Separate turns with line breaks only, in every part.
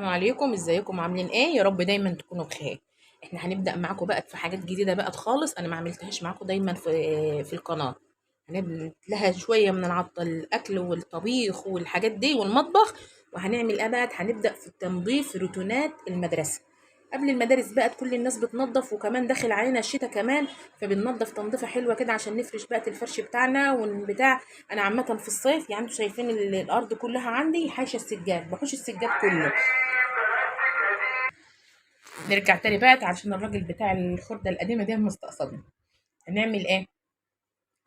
السلام عليكم، ازيكم عاملين ايه؟ يا رب دايما تكونوا بخير. احنا هنبدأ معاكم بقى في حاجات جديدة بقى خالص، انا ما عملتهاش معاكم دايما في القناة. هنبدأ لها شوية من الاكل والطبيخ والحاجات دي والمطبخ. وهنعمل ايه بقى؟ هنبدأ في تنظيف روتينات المدرسة. قبل المدارس بقى كل الناس بتنظف، وكمان داخل علينا الشتاء كمان، فبننظف تنظيفة حلوة كده عشان نفرش بقى الفرش بتاعنا والبتاع. انا عامة في الصيف يعني انتوا شايفين الارض كلها عندي حاشة السجاد، بحوش السجاد كله. نرجع تاني بقى عشان الراجل بتاع الخردة القديمة دي مستقصدني. هنعمل ايه؟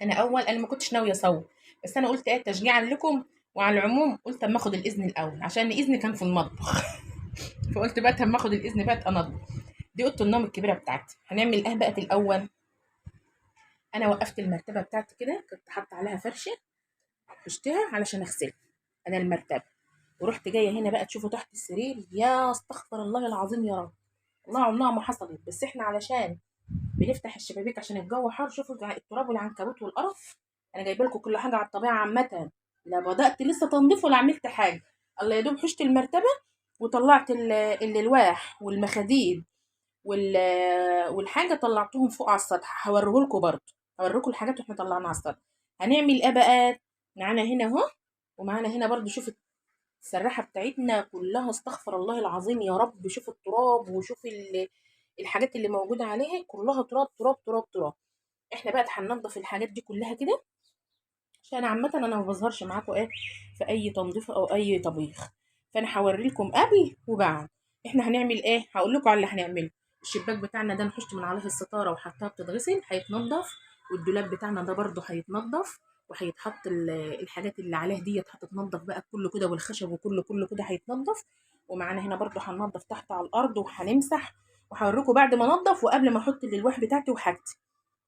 انا ما كنتش ناوية اصور، بس انا قلت ايه تشجيعا لكم، وعلى العموم قلت اما اخد الاذن الاول عشان اذني كان في المطبخ. فقلت بقى اما اخد الاذن بقى انضف. دي اوضه النوم الكبيره بتاعتي. هنعمل ايه بقى الاول؟ انا وقفت المرتبه بتاعتي كده، كنت حاطه عليها فرشه، حشتها علشان اغسلها. انا المرتبه، ورحت جايه هنا بقى تشوفوا تحت السرير، يا استغفر الله العظيم يا رب. والله عمرها ما حصلت، بس احنا علشان بنفتح الشبابيك عشان الجو حار. شوفوا التراب والعنكبوت والقرف. انا جايبه لكم كل حاجه على الطبيعه عامه، لا بدات لسه تنظيف ولا عملت حاجه. الله، يا دوب حشت المرتبه وطلعت الالواح والمخاديد والحاجه طلعتهم فوق على السطح. هوريهولكوا برضه، هوريكم الحاجات واحنا طلعناها على السطح. هنعمل ايه بقى؟ معانا هنا اهو، ومعانا هنا برضه. شوف السراحه بتاعتنا كلها، استغفر الله العظيم يا رب. شوف التراب، وشوف الحاجات اللي موجوده عليها كلها تراب تراب تراب تراب. احنا بقى هننضف الحاجات دي كلها كده، عشان عامه انا ما بظهرش معاكم ايه في اي تنظيف او اي طبيخ. فانا هوري لكم قبل وبعد. احنا هنعمل ايه؟ هقول لكم على اللي هنعمله. الشباك بتاعنا ده نحط من عليه الستاره وحطها بتتغسل، هيتنضف. والدولاب بتاعنا ده برضه هيتنضف، وهيتحط الحاجات اللي عليه ديت هتتنضف بقى كله كده، والخشب وكله كله كده هيتنضف. ومعانا هنا برضه هننضف تحت على الارض وهنمسح. وهوريكم بعد ما انضف وقبل ما احط الالواح بتاعتي وحاجتي.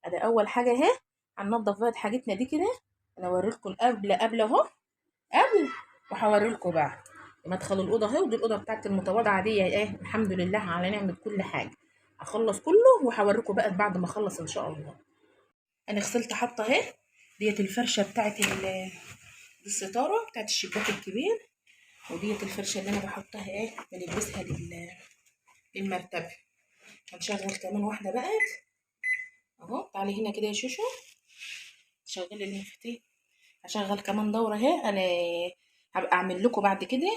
ادي اول حاجه اهي. هننضف بقى حاجتنا دي كده. انا اوريلكم قبل اهو، قبل، وهوريلكم بعد. مدخل الاوضه اهي، ودي الاوضه بتاعت المتواضعه دي ايه، الحمد لله على نعمه كل حاجه. هخلص كله وهوريكم بقى بعد ما اخلص ان شاء الله. انا غسلت حاطه اهي، ديت الفرشه بتاعت الستاره بتاعت الشباك الكبير. وديت الفرشه اللي انا بحطها ايه بنلبسها للمرتبه. هنشغل كمان واحده بقى اهو. تعالي هنا كده يا شوشو، شغلي المفاتيح. هشغل كمان دورة اهي. انا هبقى اعمل لكم بعد كده.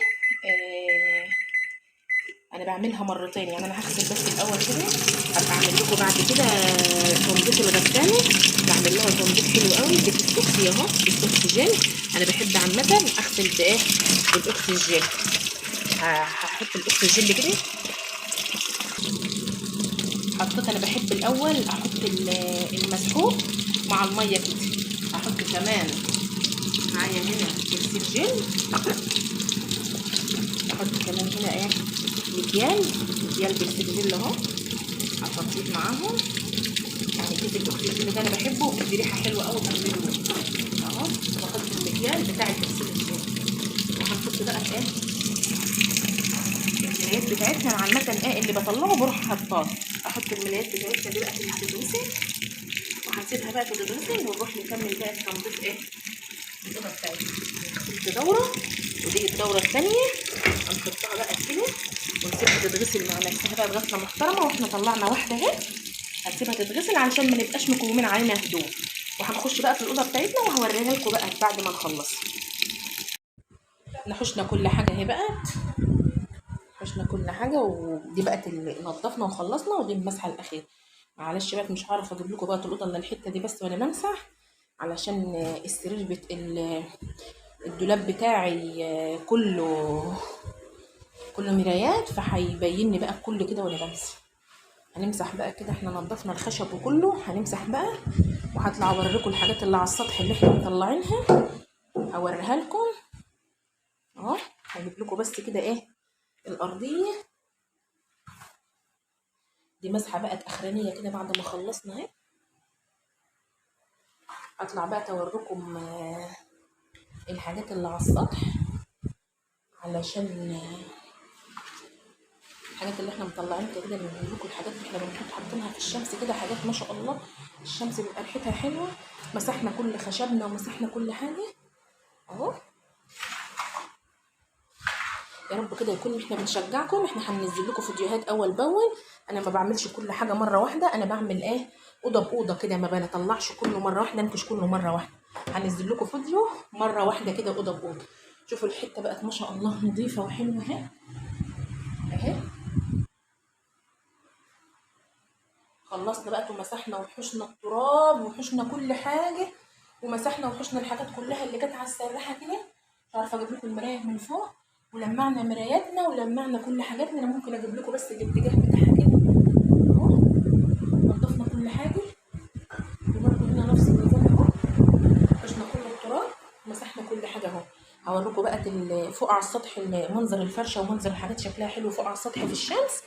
انا بعملها مرتين يعني، انا هغسل بس الاول كده. هبقى اعمل لكم بعد كده تنظيف الغسالة. بعمل لها تنظيف حلو قوي بالاكسي اهو، بالاكسجين. انا بحب عامة اغسل بايه؟ بالاكسجين. هحط الاكسجين كده. حطيت، انا بحب الاول احط المسحوق مع الميه كده. هحط كمان معايا هنا اكسجين. احط كمان هنا ايه، مكيال بالاكسجين اهو. هحطيه معاهم يعني كده. الاكسجين ده انا بحبه، بيدي ريحه حلوه قوي اهو. بحط المكيال بتاع الاكسجين. وهنحط بقى ايه الملايات بتاعتنا عامه، ايه اللي بطلعه بروح حطاه. احط الملايات بتاعتنا دي بقى في الهتدوسه، وهنسيبها بقى تتغسل، ونروح نكمل بقى التنظيف ايه الأوضة بتاعتنا. غسلت دورة، ودي الدورة الثانية. هنحطها بقى كده ونسيبها تتغسل مع نفسها بقى بغسلة محترمة. واحنا طلعنا واحدة اهي، هنسيبها تتغسل علشان ما نبقاش مكومين علينا هدوم. وهنخش بقى في الأوضة بتاعتنا وهوريها لكم بقى بعد ما نخلص. نحشنا كل حاجة اهي بقى، حشنا كل حاجة. ودي بقت اللي نضفنا وخلصنا، ودي المسحة الأخيرة. معلش بقى مش هعرف اجيب لكم بقى الأوضة الا الحتة دي بس وانا بمسح، علشان السرير الدولاب بتاعي كله مرايات، فهيبيني بقى كله كده وانا بمسح. هنمسح بقى كده، احنا نضفنا الخشب وكله، هنمسح بقى. وهطلع اوريكم الحاجات اللي على السطح اللي احنا مطلعينها، هوريها لكم اهو. هجيب لكم بس كده ايه الارضيه دي مسحه بقت اخرانيه كده بعد ما خلصنا اهي. هطلع بقى اوريكم الحاجات اللي على السطح، علشان الحاجات اللي احنا مطلعينها كده بنجيب لكم الحاجات اللي احنا بنحط حاطينها في الشمس كده، حاجات ما شاء الله الشمس بيبقى ريحتها حلوه. مسحنا كل خشبنا ومسحنا كل حاجه اهو. يا رب كده يكون احنا بنشجعكم. احنا هننزل لكم فيديوهات اول باول. انا ما بعملش كل حاجه مره واحده، انا بعمل ايه، اوضه باوضه كده، ما بنطلعش كله مره واحده، انكش كله مره واحده. هنزل لكم فيديو مره واحده كده اوضه باوضه. شوفوا الحته بقت ما شاء الله نظيفه وحلوه اهي. اهي خلصنا بقى ومسحنا وحشنا التراب وحشنا كل حاجه، ومسحنا وحشنا الحاجات كلها اللي كانت على السراحه كده. مش عارفه اجيب لكم المرايه من فوق، ولمعنا مراياتنا ولمعنا كل حاجاتنا. انا ممكن اجيب لكم بس الاتجاه بتاعها كده اهو. نضفنا كل حاجه، وبرده هنا نفس النظام اهو. حشنا كل التراب، مسحنا كل حاجه اهو. هوريكم بقى فوق على السطح منظر الفرشه ومنظر الحاجات شكلها حلو فوق على السطح في الشمس.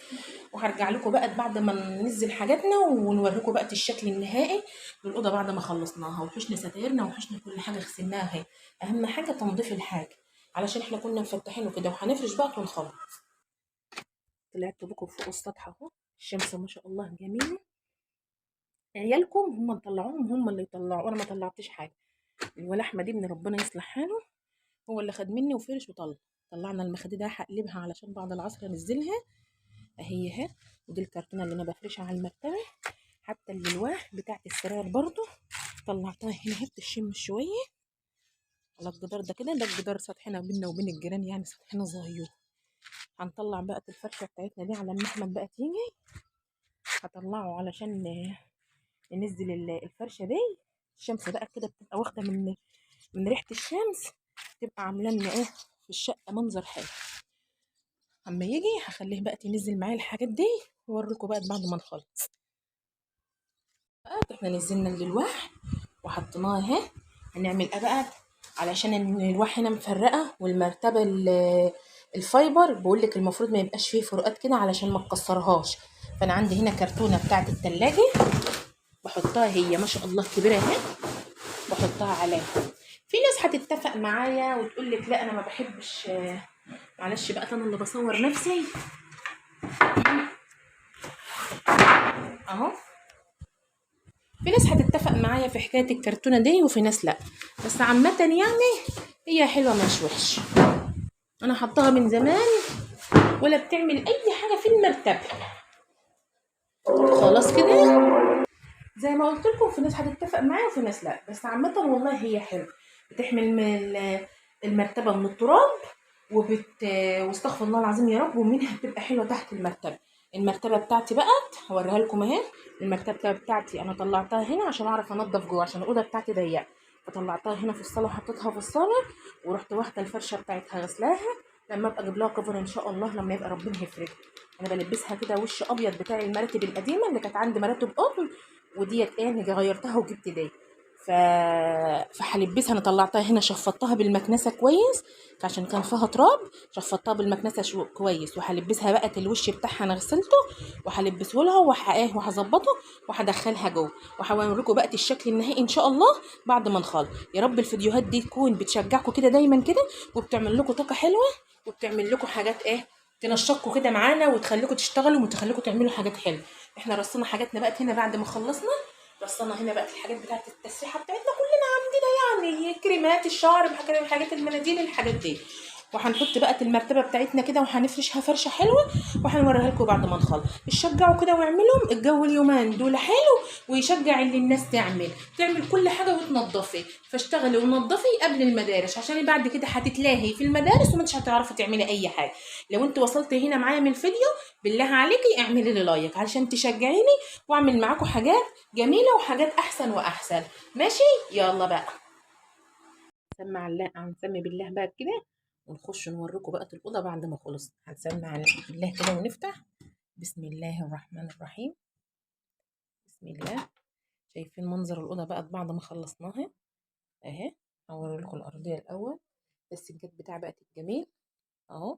وهرجع لكم بقى بعد ما ننزل حاجاتنا ونوريكم بقى الشكل النهائي للاوضه بعد ما خلصناها وحشنا ستايرنا وحشنا كل حاجه غسلناها اهي. اهم حاجه تنظيف الحاجه علشان احنا كنا مفتحين وكده. وهنفرش بقى ونخلص. طلعت بكم فوق السطح اهو، الشمس ما شاء الله جميله. عيالكم هم اللي طلعوهم، هم اللي يطلعوا، انا ما طلعتش حاجه. الولا احمد ابن ربنا يصلح حاله هو اللي خد مني وفرش وطلع. طلعنا المخدة ده هقلبها علشان بعد العصر انزلها اهي اهي. ودي الكرتونه اللي انا بفرشها على المرتبه. حتى الالواح بتاعت السراير برضو طلعتها هنا اهي بتشم شويه على الجدار ده كده. ده الجدار سطحنا بينا وبين الجيران، يعني سطحنا صغير. هنطلع بقى الفرشه بتاعتنا دي على ما احمد بقى تيجي. هطلعه علشان ننزل الفرشه دي. الشمس بقى كده بتبقى واخده من ريحه الشمس، تبقى عامله لنا ايه في الشقه منظر حلو. اما يجي هخليه بقى تنزل معايا الحاجات دي واوريكم بقى بعد ما نخلص. بقى احنا نزلنا الالواح وحطيناها اهي. هنعمل ايه بقى علشان الالواح هنا مفرقه والمرتبه الفايبر بقول لك المفروض ما يبقاش فيه فروقات كده علشان ما تكسرهاش. فانا عندي هنا كرتونه بتاعه التلاجة بحطها، هي ما شاء الله كبيره اهي، بحطها عليها. في ناس هتتفق معايا وتقول لك لا انا ما بحبش، معلش بقى انا اللي بصور نفسي اهو. في ناس هتتفق معايا في حكايه الكرتونه دي وفي ناس لا، بس عامه يعني هي حلوه مش وحش. انا حطاها من زمان ولا بتعمل اي حاجه في المرتبه. خلاص كده زي ما قلت لكم، في ناس هتتفق معايا وفي ناس لا، بس عامه والله هي حلوه. بتحمل من المرتبه من التراب واستغفر الله العظيم يا رب، ومنها بتبقى حلوه تحت المرتبه. المرتبه بتاعتي بقى هوريها لكم اهي. المرتبه بتاعتي انا طلعتها هنا عشان اعرف انضف جوه، عشان الاوضه بتاعتي ضيقه. فطلعتها هنا في الصاله وحطيتها في الصاله، ورحت واخده الفرشه بتاعتها غسلاها. لما ابقى اجيب لها كفر ان شاء الله لما يبقى ربنا يفرجها. انا بلبسها كده وش ابيض بتاع المراتب القديمه اللي كانت عندي مراتب قطن، وديت ايه انا غيرتها وجبت دي. ف... فهلبسها. انا طلعتها هنا شفطتها بالمكنسه كويس عشان كان فيها تراب، شفطتها بالمكنسه كويس. وهلبسها بقى الوش بتاعها انا غسلته، وهلبسه لها وهظبطه وهدخلها جوه. وهوريكم بقى الشكل النهائي ان شاء الله بعد ما نخلص. يا رب الفيديوهات دي تكون بتشجعكم كده دايما كده، وبتعمل لكم طاقه حلوه، وبتعمل لكم حاجات ايه تنشطكم كده معانا وتخليكم تشتغلوا وتخليكم تعملوا حاجات حلوه. احنا رصينا حاجاتنا بقى هنا بعد ما خلصنا. رصينا هنا بقى الحاجات بتاعت التسريحه بتاعتنا كلنا عندنا، يعني كريمات الشعر، الحاجات المناديل الحاجات دي. وهنحط بقى المرتبه بتاعتنا كده وهنفرشها فرشه حلوه، وهنوريها لكم بعد ما نخلص. اتشجعوا كده واعملوا الجو اليومين دول حلو، ويشجع اللي الناس تعمل كل حاجه وتنضفي. فاشتغلي ونضفي قبل المدارس عشان بعد كده هتتلاهي في المدارس ومش هتعرفي تعملي اي حاجه. لو انت وصلتي هنا معايا من الفيديو بالله عليكي اعملي لي لايك علشان تشجعيني واعمل معاكم حاجات جميله وحاجات احسن واحسن. ماشي يلا بقى نسمع الله، هنسمي بالله بقى كده ونخش نوريكم بقى الأوضة بعد ما خلص. هنسمع بالله كده ونفتح. بسم الله الرحمن الرحيم. بسم الله. شايفين منظر الأوضة بقى بعد ما خلصناها اهي. هوري لكم الأرضية الأول، السجاد بتاعي بقت الجميل اهو.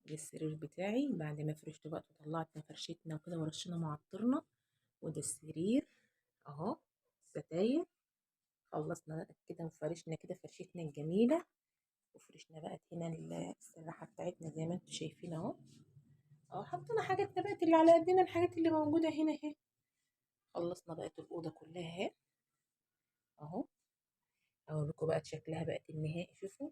ده السرير بتاعي بعد ما فرشته بقى وطلعت فرشتنا وكده ورشنا معطرنا. وده السرير اهو. الستاير خلصنا بقى كده وفرشنا كده فرشتنا الجميلة. وفرشنا بقى هنا السراحة بتاعتنا زي ما انتم شايفين اهو. حطينا حاجاتنا بقى اللي على قدنا، الحاجات اللي موجودة هنا اهي. خلصنا بقى الأوضة كلها اهي اهو. اوريكم بقى شكلها بقى النهائي. شوفوا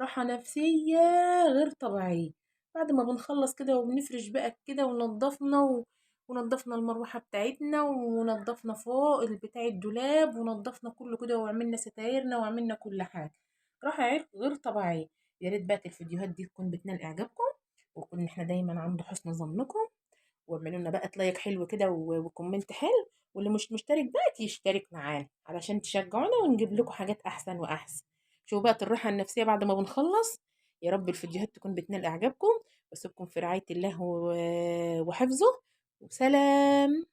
راحة نفسية غير طبيعية. بعد ما بنخلص كده وبنفرش بقى كده ونضفنا ونضفنا المروحة بتاعتنا ونضفنا فوق بتاع الدولاب ونضفنا كله كده وعملنا ستايرنا وعملنا كل حاجة، راحة غير طبيعية. يا ريت بقى الفيديوهات دي تكون بتنال إعجابكم، وكنا احنا دايما عند حسن ظنكم، واعملوا لنا بقى لايك حلو كده وكومنت حلو، واللي مش مشترك بقى يشترك معانا علشان تشجعونا ونجيب لكم حاجات احسن واحسن. شوفوا بقى الراحة النفسية بعد ما بنخلص. يا رب الفيديوهات تكون بتنال اعجابكم، واسيبكم في رعاية الله وحفظه، وسلام.